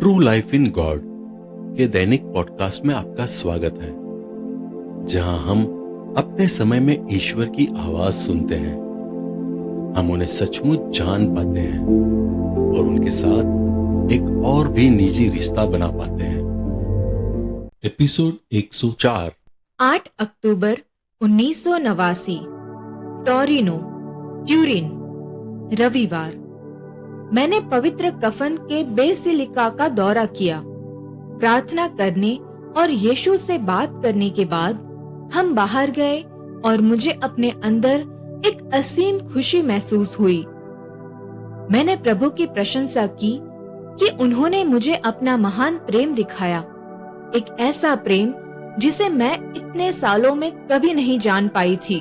True life in God के दैनिक podcast में आपका स्वागत है, जहां हम अपने समय में ईश्वर की आवाज सुनते हैं। हम उन्हें सचमुच जान पाते हैं और उनके साथ एक और भी निजी रिश्ता बना पाते हैं। एपिसोड 104 8 अक्टूबर 1989, टोरिनो, ट्यूरिन, रविवार। मैंने पवित्र कफन के बेसिलिका का दौरा किया। प्रार्थना करने और यीशु से बात करने के बाद हम बाहर गए और मुझे अपने अंदर एक असीम खुशी महसूस हुई। मैंने प्रभु की प्रशंसा की कि उन्होंने मुझे अपना महान प्रेम दिखाया, एक ऐसा प्रेम जिसे मैं इतने सालों में कभी नहीं जान पाई थी।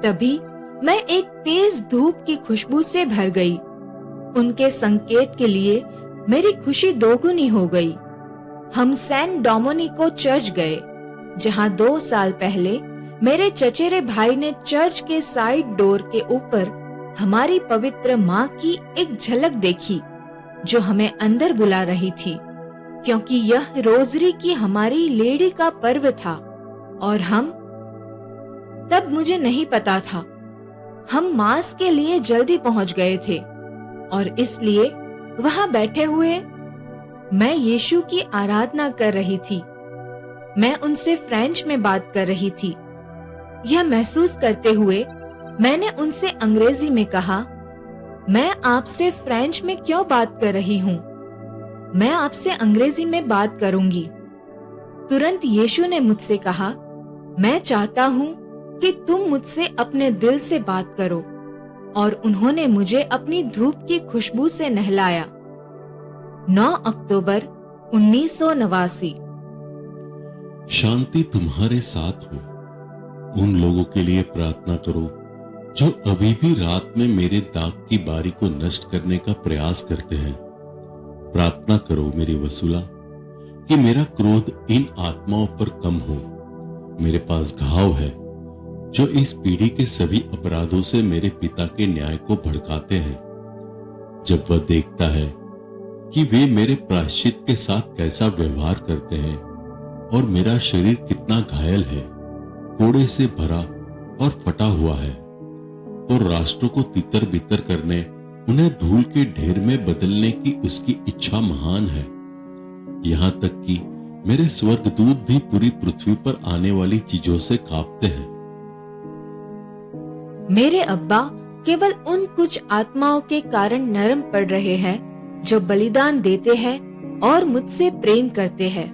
तभी मैं एक तेज धूप की खुशबू से भर गई। उनके संकेत के लिए मेरी खुशी दोगुनी हो गई। हम सैन डोमिनिको चर्च गए, जहां 2 साल पहले मेरे चचेरे भाई ने चर्च के साइड डोर के ऊपर हमारी पवित्र माँ की एक झलक देखी, जो हमें अंदर बुला रही थी, क्योंकि यह रोजरी की हमारी लेडी का पर्व था। और तब मुझे नहीं पता था। हम मास के लिए जल्दी पहुंच गए थे और इसलिए वहां बैठे हुए मैं यीशु की आराधना कर रही थी। मैं उनसे फ्रेंच में बात कर रही थी। यह महसूस करते हुए मैंने उनसे अंग्रेजी में कहा, मैं आपसे फ्रेंच में क्यों बात कर रही हूँ? मैं आपसे अंग्रेजी में बात करूंगी। तुरंत यीशु ने मुझसे कहा, मैं चाहता हूँ कि तुम मुझसे अपने दिल से बात करो। और उन्होंने मुझे अपनी धूप की खुशबू से नहलाया। 9 अक्टूबर 1989। शांति तुम्हारे साथ हो। उन लोगों के लिए प्रार्थना करो जो अभी भी रात में मेरे दाग की बारी को नष्ट करने का प्रयास करते हैं। प्रार्थना करो मेरी वसूला कि मेरा क्रोध इन आत्माओं पर कम हो। मेरे पास घाव है जो इस पीढ़ी के सभी अपराधों से मेरे पिता के न्याय को भड़काते हैं। जब वह देखता है कि वे मेरे प्रायश्चित के साथ कैसा व्यवहार करते हैं और मेरा शरीर कितना घायल है, कोड़े से भरा और फटा हुआ है, तो राष्ट्रों को तितर बितर करने, उन्हें धूल के ढेर में बदलने की उसकी इच्छा महान है। यहां तक कि मेरे स्वर्गदूत भी पूरी पृथ्वी पर आने वाली चीजों से कांपते हैं। मेरे अब्बा केवल उन कुछ आत्माओं के कारण नरम पड़ रहे हैं जो बलिदान देते हैं और मुझसे प्रेम करते हैं।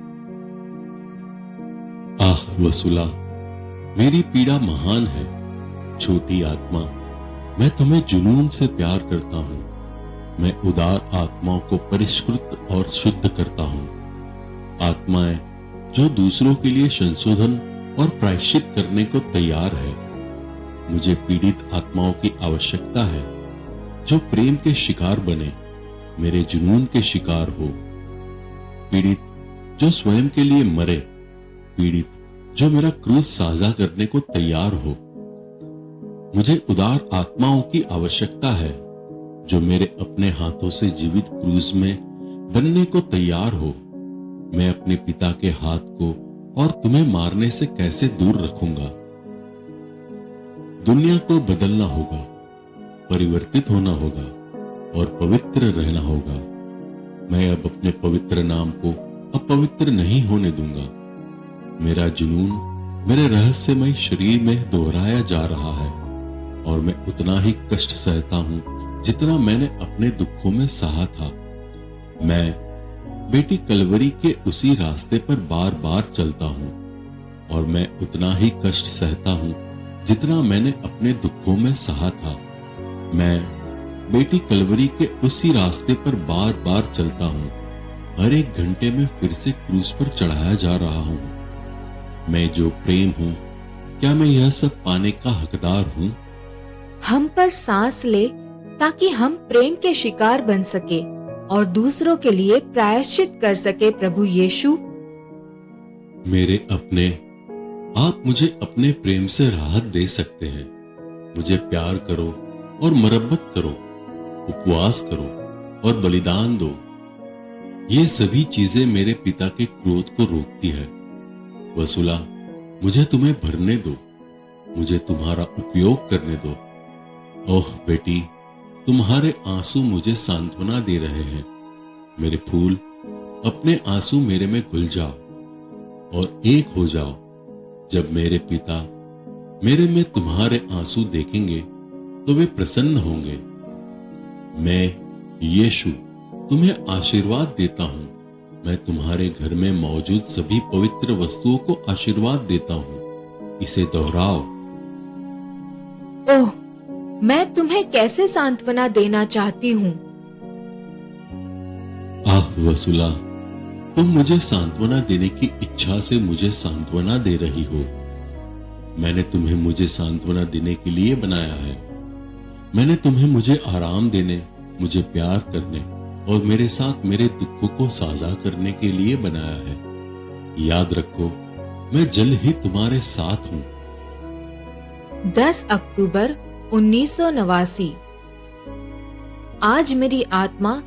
आह वसूला, मेरी पीड़ा महान है। छोटी आत्मा, मैं तुम्हें जुनून से प्यार करता हूँ। मैं उदार आत्माओं को परिष्कृत और शुद्ध करता हूँ। आत्माएं जो दूसरों के लिए संशोधन और प्रायश्चित करने को तैयार है। मुझे पीड़ित आत्माओं की आवश्यकता है जो प्रेम के शिकार बने, मेरे जुनून के शिकार हो। पीड़ित जो स्वयं के लिए मरे, पीड़ित जो मेरा क्रूस साझा करने को तैयार हो। मुझे उदार आत्माओं की आवश्यकता है जो मेरे अपने हाथों से जीवित क्रूस में बनने को तैयार हो। मैं अपने पिता के हाथ को और तुम्हें मारने से कैसे दूर रखूंगा? दुनिया को बदलना होगा, परिवर्तित होना होगा और पवित्र रहना होगा। मैं अब अपने पवित्र नाम को अपवित्र नहीं होने दूंगा। मेरा जुनून मेरे रहस्यमय शरीर में दोहराया जा रहा है और मैं उतना ही कष्ट सहता हूं जितना मैंने अपने दुखों में सहा था। मैं बेटी कलवरी के उसी रास्ते पर बार बार चलता हूं और मैं उतना ही कष्ट सहता हूं जितना मैंने अपने दुखों में सहा था। मैं बेटी कलवरी के उसी रास्ते पर बार बार चलता हूँ। हर एक घंटे में फिर से क्रूस पर चढ़ाया जा रहा हूँ। मैं जो प्रेम हूँ, क्या मैं यह सब पाने का हकदार हूँ? हम पर सांस ले ताकि हम प्रेम के शिकार बन सके और दूसरों के लिए प्रायश्चित कर सके। प्रभु यीशु, मेरे अपने, आप मुझे अपने प्रेम से राहत दे सकते हैं। मुझे प्यार करो और मरम्मत करो, उपवास करो और बलिदान दो। ये सभी चीजें मेरे पिता के क्रोध को रोकती है। वसुला, मुझे तुम्हें भरने दो, मुझे तुम्हारा उपयोग करने दो। ओह बेटी, तुम्हारे आंसू मुझे सांत्वना दे रहे हैं। मेरे फूल, अपने आंसू मेरे में घुल जाओ और एक हो जाओ। जब मेरे पिता मेरे में तुम्हारे आंसू देखेंगे तो वे प्रसन्न होंगे। मैं यीशु तुम्हें आशीर्वाद देता हूं। मैं तुम्हारे घर में मौजूद सभी पवित्र वस्तुओं को आशीर्वाद देता हूं। इसे दोहराओ। ओह, मैं तुम्हें कैसे सांत्वना देना चाहती हूँ। आह वसुला, तुम मुझे सांत्वना देने की इच्छा से मुझे सांत्वना दे रही हो। मैंने तुम्हें मुझे सांत्वना देने के लिए बनाया है। मैंने तुम्हें मुझे आराम देने, मुझे प्यार करने और मेरे साथ मेरे दुखों को साझा करने के लिए बनाया है। याद रखो, मैं जल्द ही तुम्हारे साथ हूं। 10 अक्टूबर 1989। आज मेरी आत्मा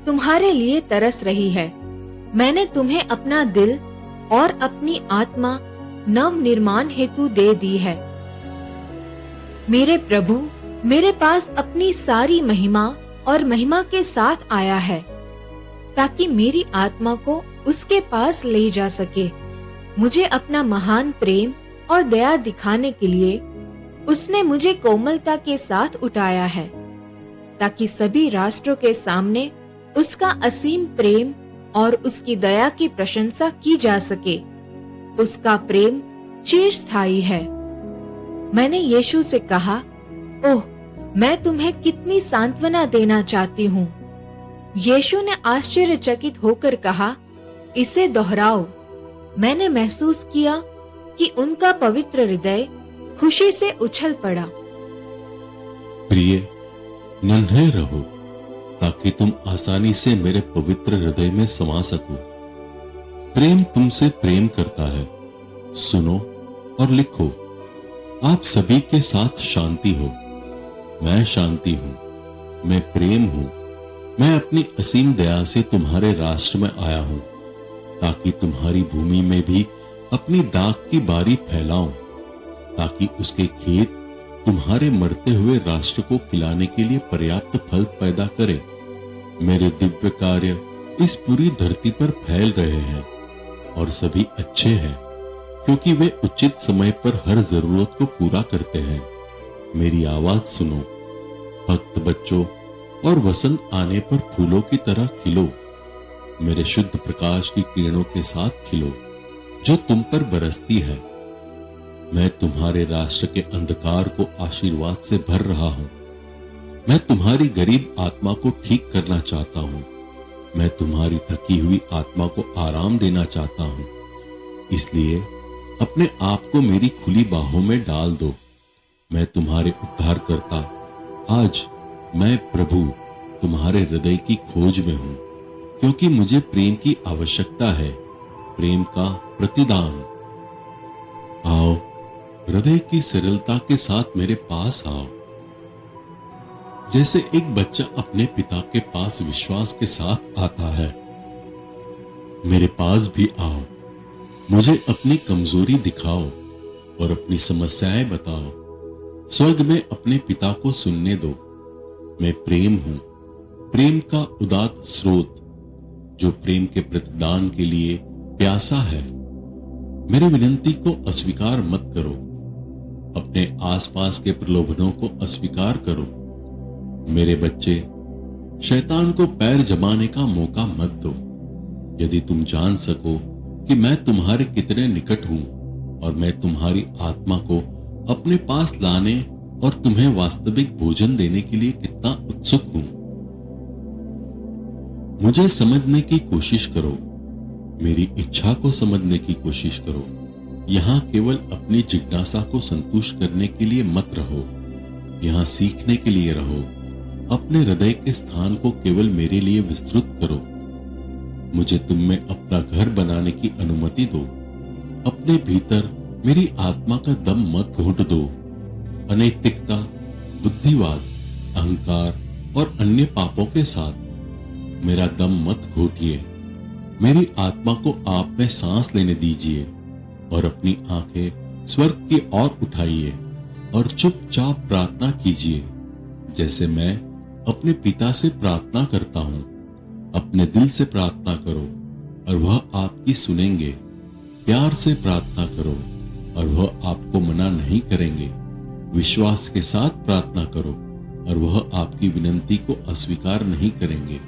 तुम्हारे लिए तरस रही है। मैंने तुम्हें अपना दिल और अपनी आत्मा नव निर्माण हेतु दे दी है। मेरे प्रभु मेरे पास अपनी सारी महिमा और महिमा के साथ आया है ताकि मेरी आत्मा को उसके पास ले जा सके। मुझे अपना महान प्रेम और दया दिखाने के लिए उसने मुझे कोमलता के साथ उठाया है ताकि सभी राष्ट्रों के सामने उसका असीम प्रेम और उसकी दया की प्रशंसा की जा सके। उसका प्रेम चिरस्थायी है। मैंने यीशु से कहा, ओह, मैं तुम्हें कितनी सांत्वना देना चाहती हूँ। यीशु ने आश्चर्यचकित होकर कहा, इसे दोहराओ। मैंने महसूस किया कि उनका पवित्र हृदय खुशी से उछल पड़ा। प्रिय, नन्हे रहो ताकि तुम आसानी से मेरे पवित्र हृदय में समा सको। प्रेम तुमसे प्रेम करता है। सुनो और लिखो। आप सभी के साथ शांति हो। मैं शांति हूं। मैं प्रेम हूं। मैं अपनी असीम दया से तुम्हारे राष्ट्र में आया हूं ताकि तुम्हारी भूमि में भी अपनी दाग की बारी फैलाऊं, ताकि उसके खेत तुम्हारे मरते हुए राष्ट्र को खिलाने के लिए पर्याप्त फल पैदा करे। मेरे दिव्य कार्य इस पूरी धरती पर फैल रहे हैं और सभी अच्छे हैं क्योंकि वे उचित समय पर हर जरूरत को पूरा करते हैं। मेरी आवाज सुनो, भक्त बच्चों, और वसंत आने पर फूलों की तरह खिलो। मेरे शुद्ध प्रकाश की किरणों के साथ खिलो जो तुम पर बरसती है। मैं तुम्हारे राष्ट्र के अंधकार को आशीर्वाद से भर रहा हूं। मैं तुम्हारी गरीब आत्मा को ठीक करना चाहता हूं। मैं तुम्हारी थकी हुई आत्मा को आराम देना चाहता हूं। इसलिए अपने आप को मेरी खुली बाहों में डाल दो। मैं तुम्हारे उद्धारकर्ता, आज मैं प्रभु तुम्हारे हृदय की खोज में हूं क्योंकि मुझे प्रेम की आवश्यकता है, प्रेम का प्रतिदान। आओ, हृदय की सरलता के साथ मेरे पास आओ। जैसे एक बच्चा अपने पिता के पास विश्वास के साथ आता है, मेरे पास भी आओ। मुझे अपनी कमजोरी दिखाओ और अपनी समस्याएं बताओ। स्वर्ग में अपने पिता को सुनने दो। मैं प्रेम हूं, प्रेम का उदात्त स्रोत जो प्रेम के प्रतिदान के लिए प्यासा है। मेरी विनती को अस्वीकार मत करो। अपने आसपास के प्रलोभनों को अस्वीकार करो। मेरे बच्चे, शैतान को पैर जमाने का मौका मत दो। यदि तुम जान सको कि मैं तुम्हारे कितने निकट हूं और मैं तुम्हारी आत्मा को अपने पास लाने और तुम्हें वास्तविक भोजन देने के लिए कितना उत्सुक हूं। मुझे समझने की कोशिश करो। मेरी इच्छा को समझने की कोशिश करो। यहां केवल अपनी जिज्ञासा को संतुष्ट करने के लिए मत रहो। यहां सीखने के लिए रहो। अपने हृदय के स्थान को केवल मेरे लिए विस्तृत करो। मुझे तुम में अपना घर बनाने की अनुमति दो। अपने भीतर मेरी आत्मा का दम मत घोंट दो। अनैतिकता, बुद्धिवाद, अहंकार और अन्य पापों के साथ मेरा दम मत घोटिए। मेरी आत्मा को आप में सांस लेने दीजिए और अपनी आंखें स्वर्ग की ओर उठाइए और चुपचाप प्रार्थना कीजिए, जैसे मैं अपने पिता से प्रार्थना करता हूं। अपने दिल से प्रार्थना करो और वह आपकी सुनेंगे। प्यार से प्रार्थना करो और वह आपको मना नहीं करेंगे। विश्वास के साथ प्रार्थना करो और वह आपकी विनती को अस्वीकार नहीं करेंगे।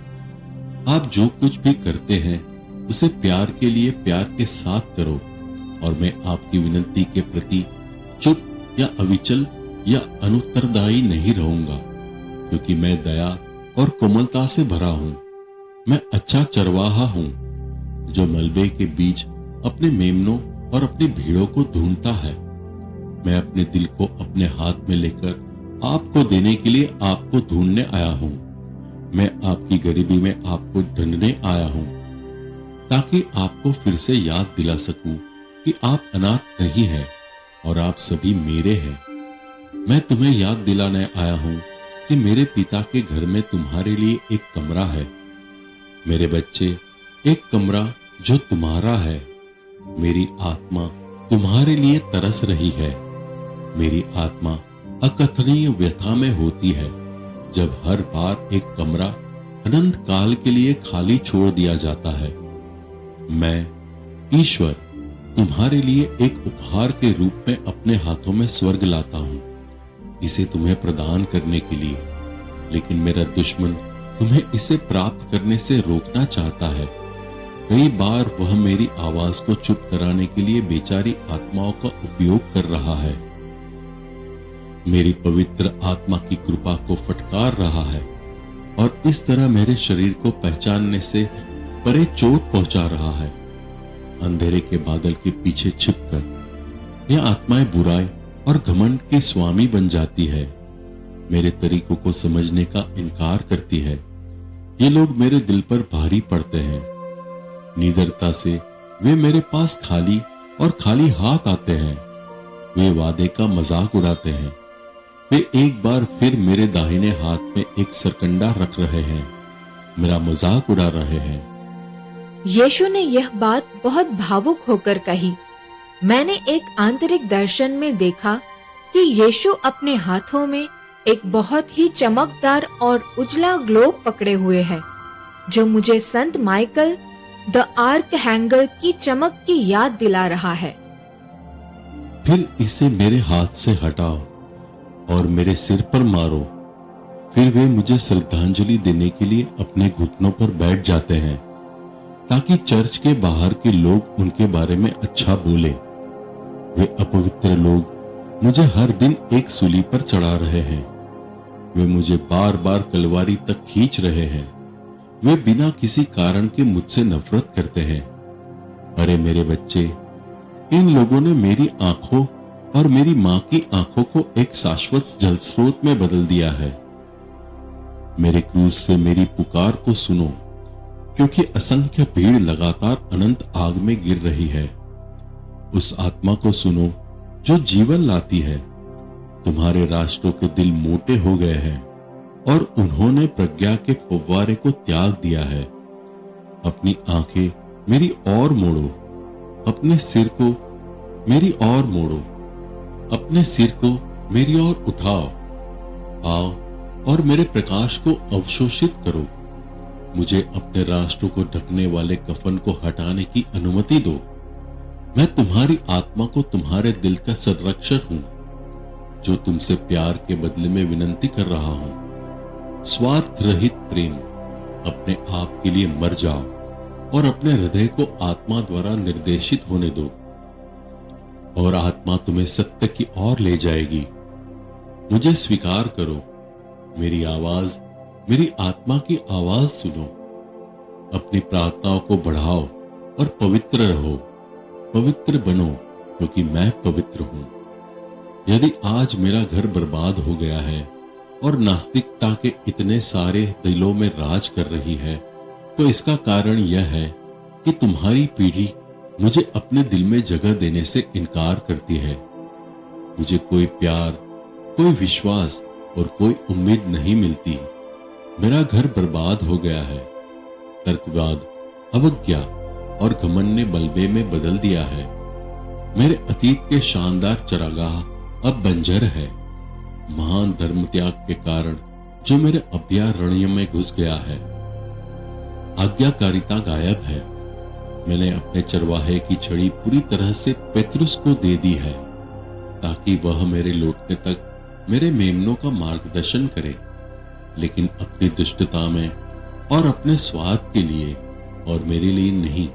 आप जो कुछ भी करते हैं उसे प्यार के लिए प्यार के साथ करो और मैं आपकी विनती के प्रति चुप या अविचल या अनुत्तरदायी नहीं रहूंगा, क्योंकि मैं दया और कोमलता से भरा हूं। मैं अच्छा चरवाहा हूं जो मलबे के बीच अपने मेमनों और अपनी भीड़ों को ढूंढता है। मैं अपने दिल को अपने हाथ में लेकर आपको देने के लिए आपको ढूंढने आया हूं। मैं आपकी गरीबी में आपको ढूंढने आया हूं, ताकि आपको फिर से याद दिला सकूं कि आप अनाथ नहीं हैं और आप सभी मेरे हैं। मैं तुम्हें याद दिलाने आया हूं कि मेरे पिता के घर में तुम्हारे लिए एक कमरा है। मेरे बच्चे, एक कमरा जो तुम्हारा है। मेरी आत्मा तुम्हारे लिए तरस रही है। मेरी आत्मा अकथनीय व्यथा में होती है जब हर बार एक कमरा अनंत काल के लिए खाली छोड़ दिया जाता है। मैं ईश्वर तुम्हारे लिए एक उपहार के रूप में अपने हाथों में स्वर्ग लाता हूं, इसे तुम्हें प्रदान करने के लिए। लेकिन मेरा दुश्मन तुम्हें इसे प्राप्त करने से रोकना चाहता है। कई बार वह मेरी आवाज को चुप कराने के लिए बेचारी आत्माओं का उपयोग कर रहा है। मेरी पवित्र आत्मा की कृपा को फटकार रहा है और इस तरह मेरे शरीर को पहचानने से परे चोट पहुंचा रहा है। अंधेरे के बादल के पीछे छिपकर यह आत्माएं बुराई और घमंड की स्वामी बन जाती है। मेरे तरीकों को समझने का इनकार करती है। ये लोग मेरे दिल पर भारी पड़ते हैं। निडरता से वे मेरे पास खाली और खाली हाथ आते हैं। वे वादे का मजाक उड़ाते हैं। वे एक बार फिर मेरे दाहिने हाथ में एक सरकंडा रख रहे हैं, मेरा मजाक उड़ा रहे हैं। यीशु ने यह बात बहुत भावुक होकर कही। मैंने एक आंतरिक दर्शन में देखा कि यीशु अपने हाथों में एक बहुत ही चमकदार और उजला ग्लोब पकड़े हुए है, जो मुझे संत माइकल द आर्कहैंगल की चमक की याद दिला रहा है। फिर इसे मेरे हाथ से हटाओ और मेरे सिर पर मारो। फिर वे मुझे श्रद्धांजलि देने के लिए अपने घुटनों पर बैठ जाते हैं, ताकि चर्च के बाहर के लोग उनके बारे में अच्छा बोले। वे अपवित्र लोग मुझे हर दिन एक सूली पर चढ़ा रहे हैं। वे मुझे बार बार कलवारी तक खींच रहे हैं। वे बिना किसी कारण के मुझसे नफरत करते हैं। अरे मेरे बच्चे, इन लोगों ने मेरी आंखों और मेरी मां की आंखों को एक शाश्वत जलस्रोत में बदल दिया है। मेरे क्रूस से मेरी पुकार को सुनो, क्योंकि असंख्य भीड़ लगातार अनंत आग में गिर रही है। उस आत्मा को सुनो जो जीवन लाती है। तुम्हारे राष्ट्रों के दिल मोटे हो गए हैं और उन्होंने प्रज्ञा के फव्वारे को त्याग दिया है। अपनी आंखें मेरी ओर मोड़ो, अपने सिर को मेरी ओर मोड़ो, अपने सिर को मेरी ओर उठाओ। आओ और मेरे प्रकाश को अवशोषित करो। मुझे अपने राष्ट्रों को ढकने वाले कफन को हटाने की अनुमति दो। मैं तुम्हारी आत्मा को तुम्हारे दिल का संरक्षक हूं, जो तुमसे प्यार के बदले में विनती कर रहा हूं। स्वार्थ रहित प्रेम, अपने आप के लिए मर जाओ और अपने हृदय को आत्मा द्वारा निर्देशित होने दो, और आत्मा तुम्हें सत्य की ओर ले जाएगी। मुझे स्वीकार करो, मेरी आवाज, मेरी आत्मा की आवाज सुनो। अपनी प्रार्थनाओं को बढ़ाओ और पवित्र रहो। पवित्र बनो, क्योंकि मैं पवित्र हूं। यदि आज मेरा घर बर्बाद हो गया है और नास्तिकता के इतने सारे दिलों में राज कर रही है, तो इसका कारण यह है कि तुम्हारी पीढ़ी मुझे अपने दिल में जगह देने से इनकार करती है। मुझे कोई प्यार, कोई विश्वास और कोई उम्मीद नहीं मिलती। मेरा घर बर्बाद हो गया है। तर्कवाद, अवज्ञा और घमंड ने मलबे में बदल दिया है। मेरे अतीत के शानदार चरागाह अब बंजर है। महान धर्म त्याग के कारण जो मेरे अभयारण्य में घुस गया है। आज्ञाकारिता गायब है। मैंने अपने चरवाहे की छड़ी पूरी तरह से पेत्रुस को दे दी है, ताकि वह मेरे लौटने तक मेरे मेमनों का मार्गदर्शन करे। लेकिन अपनी दुष्टता में और अपने स्वार्थ के लिए और मेरे लिए नहीं,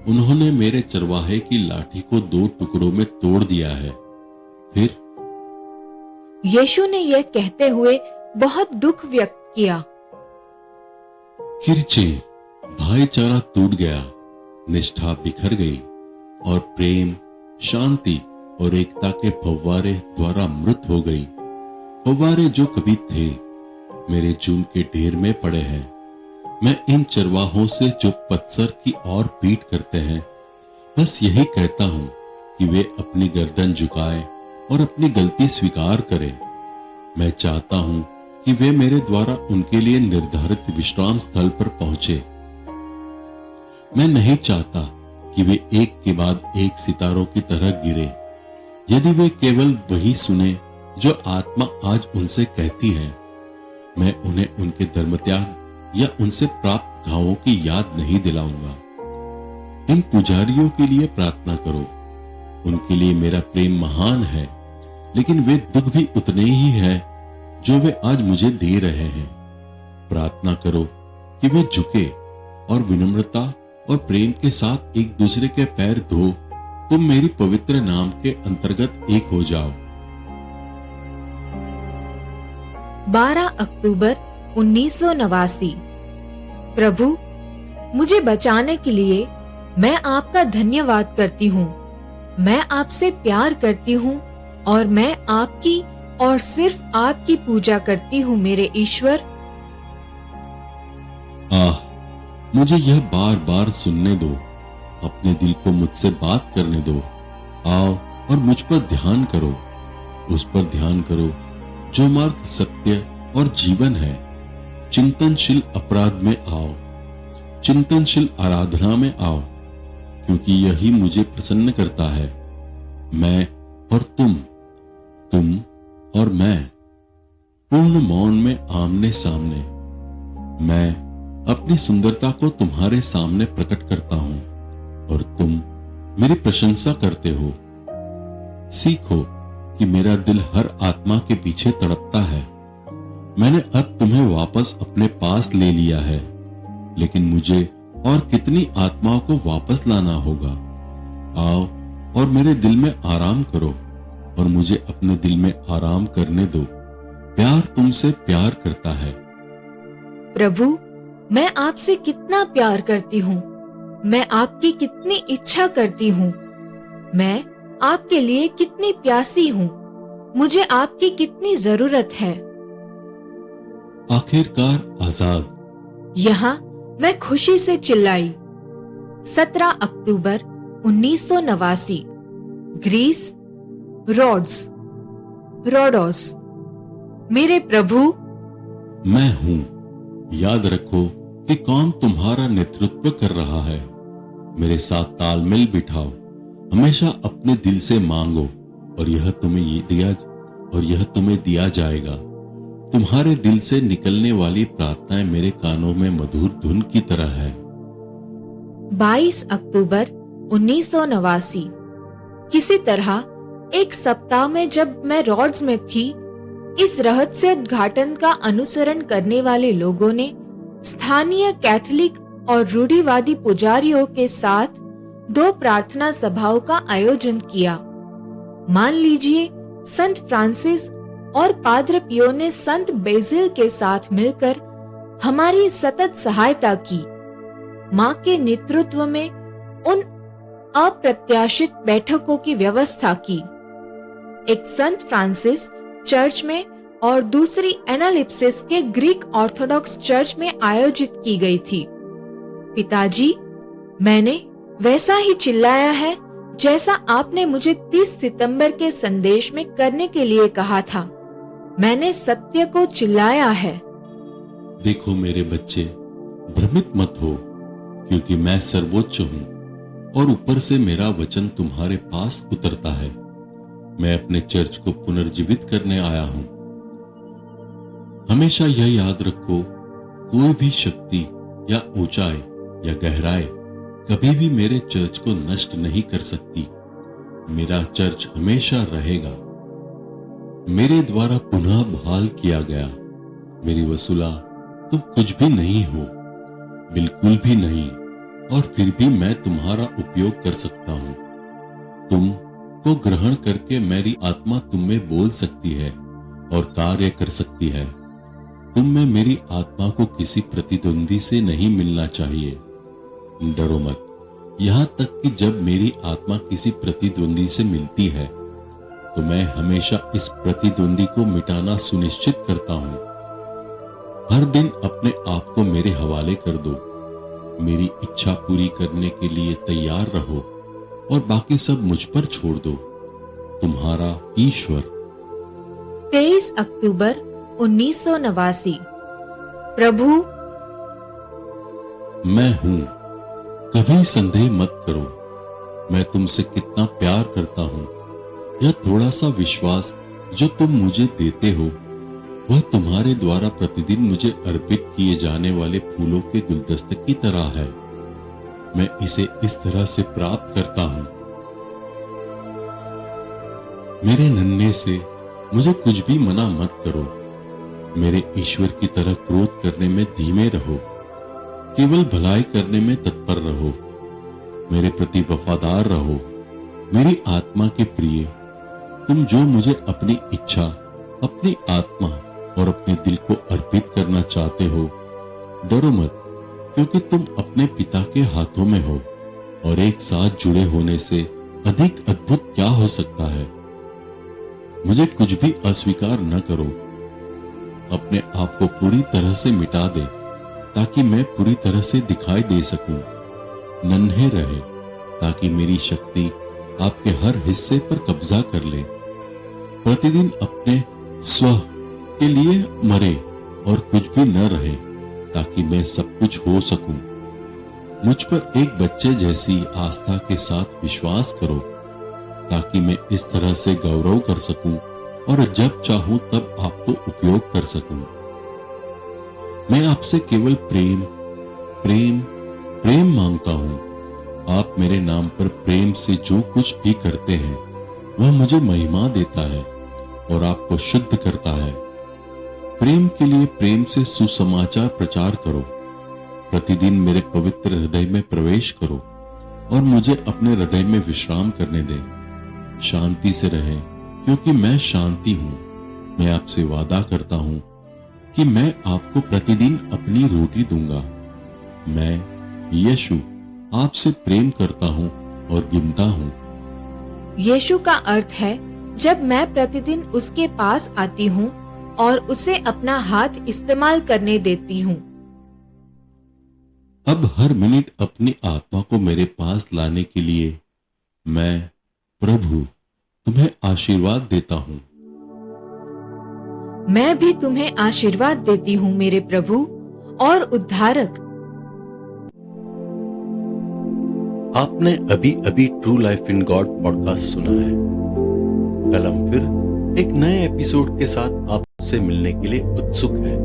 उन्होंने मेरे चरवाहे की लाठी को 2 टुकड़ों में तोड़ दिया है। फिर यीशु ने यह कहते हुए बहुत दुख व्यक्त किया। किरचे, भाईचारा टूट गया, निष्ठा बिखर गई और प्रेम, शांति और एकता के फव्वारे द्वारा मृत हो गई। फव्वारे जो कभी थे मेरे जून के ढेर में पड़े हैं। मैं इन चरवाहों से जो पत्थर की ओर पीट करते हैं, बस यही कहता हूं कि वे अपनी गर्दन झुकाए और अपनी गलती स्वीकार करें। मैं चाहता हूं कि वे मेरे द्वारा उनके लिए निर्धारित विश्राम स्थल पर पहुंचे। मैं नहीं चाहता कि वे एक के बाद एक सितारों की तरह गिरे। यदि वे केवल वही सुने जो आत्मा आज उनसे कहती है, मैं उन्हें उनके धर्मत्याग या उनसे प्राप्त घावों की याद नहीं दिलाऊंगा। इन पुजारियों के लिए प्रार्थना करो। उनके लिए मेरा प्रेम महान है, लेकिन वे दुख भी उतने ही हैं जो वे आज मुझे दे रहे हैं। प्रार्थना करो कि वे झुके और विनम्रता और प्रेम के साथ एक दूसरे के पैर धो तुम मेरी पवित्र नाम के अंतर्गत एक हो जाओ। 12 अक्टूबर 1989। प्रभु, मुझे बचाने के लिए मैं आपका धन्यवाद करती हूँ। मैं आपसे प्यार करती हूँ और मैं आपकी और सिर्फ आपकी पूजा करती हूँ मेरे ईश्वर। मुझे यह बार बार सुनने दो। अपने दिल को मुझसे बात करने दो। आओ और मुझ पर ध्यान करो। उस पर ध्यान करो जो मार्ग सत्य और जीवन है। चिंतनशील अपराध में आओ, चिंतनशील आराधना में आओ, क्योंकि यही मुझे प्रसन्न करता है। मैं और तुम और मैं पूर्ण मौन में आमने सामने। मैं अपनी सुंदरता को तुम्हारे सामने प्रकट करता हूं और तुम मेरी प्रशंसा करते हो। सीखो कि मेरा दिल हर आत्मा के पीछे तड़पता है। मैंने अब तुम्हें वापस अपने पास ले लिया है, लेकिन मुझे और कितनी आत्माओं को वापस लाना होगा। आओ और मेरे दिल में आराम करो और मुझे अपने दिल में आराम करने दो। प्यार तुमसे प्यार करता है। प्रभु, मैं आपसे कितना प्यार करती हूँ। मैं आपकी कितनी इच्छा करती हूँ। मैं आपके लिए कितनी प्यासी हूँ। मुझे आपकी कितनी जरूरत है। आखिरकार आजाद। यहाँ मैं खुशी से चिल्लाई। 17 अक्टूबर 1989। ग्रीस, रोडोस। मेरे प्रभु, मैं हूं। याद रखो कि कौन तुम्हारा नेतृत्व कर रहा है। मेरे साथ तालमेल बिठाओ। हमेशा अपने दिल से मांगो और यह तुम्हें दिया जाएगा। तुम्हारे दिल से निकलने वाली प्रार्थनाएं मेरे कानों में मधुर धुन की तरह है। 22 अक्टूबर 1989। किसी तरह एक सप्ताह में जब मैं रॉड्स में थी, इस रहस्योद्घाटन का अनुसरण करने वाले लोगों ने स्थानीय कैथोलिक और रूढ़िवादी पुजारियों के साथ 2 प्रार्थना सभाओं का आयोजन किया। मान लीजिए, संत फ्रांसिस और पाद्र पियो ने संत बेसिल के साथ मिलकर हमारी सतत सहायता की। मां के नेतृत्व में उन अप्रत्याशित बैठकों की व्यवस्था की। एक संत फ्रांसिस चर्च में और दूसरी एनालिप्सिस के ग्रीक ऑर्थोडॉक्स चर्च में आयोजित की गई थी। पिताजी, मैंने वैसा ही चिल्लाया है जैसा आपने मुझे 30 सितंबर के संदेश में करने के लिए कहा था। मैंने सत्य को चिल्लाया है। देखो मेरे बच्चे, भ्रमित मत हो, क्योंकि मैं सर्वोच्च हूँ और ऊपर से मेरा वचन तुम्हारे पास उतरता है। मैं अपने चर्च को पुनर्जीवित करने आया हूं। हमेशा यह याद रखो, कोई भी शक्ति या ऊंचाई या गहराई कभी भी मेरे चर्च को नष्ट नहीं कर सकती। मेरा चर्च हमेशा रहेगा। मेरे द्वारा पुनः बहाल किया गया मेरी वसूला तुम कुछ भी नहीं हो, बिल्कुल भी नहीं, और फिर भी मैं तुम्हारा उपयोग कर सकता हूं। तुम को ग्रहण करके मेरी आत्मा तुम में बोल सकती है और कार्य कर सकती है। तुम में मेरी आत्मा को किसी प्रतिद्वंदी से नहीं मिलना चाहिए। डरो मत, यहां तक कि जब मेरी आत्मा किसी प्रतिद्वंदी से मिलती है तो मैं हमेशा इस प्रतिद्वंदी को मिटाना सुनिश्चित करता हूं। हर दिन अपने आप को मेरे हवाले कर दो। मेरी इच्छा पूरी करने के लिए तैयार रहो और बाकी सब मुझ पर छोड़ दो। तुम्हारा ईश्वर। 23 अक्टूबर 1989। प्रभु, मैं हूं, कभी संदेह मत करो। मैं तुमसे कितना प्यार करता हूं। यह थोड़ा सा विश्वास जो तुम मुझे देते हो वह तुम्हारे द्वारा प्रतिदिन मुझे अर्पित किए जाने वाले फूलों के गुलदस्ते की तरह है। मैं इसे इस तरह से प्राप्त करता हूं। मेरे नन्हे से मुझे कुछ भी मना मत करो। मेरे ईश्वर की तरह क्रोध करने में धीमे रहो। केवल भलाई करने में तत्पर रहो। मेरे प्रति वफादार रहो। मेरी आत्मा के प्रिय, तुम जो मुझे अपनी इच्छा, अपनी आत्मा और अपने दिल को अर्पित करना चाहते हो, डरो मत, क्योंकि तुम अपने पिता के हाथों में हो और एक साथ जुड़े होने से अधिक अद्भुत क्या हो सकता है। मुझे कुछ भी अस्वीकार न करो। अपने आप को पूरी तरह से मिटा दे ताकि मैं पूरी तरह से दिखाई दे सकूं। नन्हे रहे ताकि मेरी शक्ति आपके हर हिस्से पर कब्जा कर ले। प्रतिदिन अपने स्व के लिए मरे और कुछ भी न रहे ताकि मैं सब कुछ हो सकूं। मुझ पर एक बच्चे जैसी आस्था के साथ विश्वास करो ताकि मैं इस तरह से गौरव कर सकूं और जब चाहूं तब आपको उपयोग कर सकूं। मैं आपसे केवल प्रेम प्रेम प्रेम मांगता हूं। आप मेरे नाम पर प्रेम से जो कुछ भी करते हैं वह मुझे महिमा देता है और आपको शुद्ध करता है। प्रेम के लिए प्रेम से सुसमाचार प्रचार करो। प्रतिदिन मेरे पवित्र हृदय में प्रवेश करो और मुझे अपने हृदय में विश्राम करने दें। शांति से रहें क्योंकि मैं शांति हूं। मैं आपसे वादा करता हूं कि मैं आपको प्रतिदिन अपनी रोटी दूंगा। मैं यीशु आपसे प्रेम करता हूं और गिनता हूं। यीशु का अर्थ है जब मैं प्रतिदिन उसके पास आती हूँ और उसे अपना हाथ इस्तेमाल करने देती हूँ। अब हर मिनट अपनी आत्मा को मेरे पास लाने के लिए मैं प्रभु तुम्हें आशीर्वाद देता हूँ। मैं भी तुम्हें आशीर्वाद देती हूँ मेरे प्रभु और उद्धारक। आपने अभी अभी true life in God podcast सुना है। कल हम फिर एक नए एपिसोड के साथ आपसे मिलने के लिए उत्सुक हैं।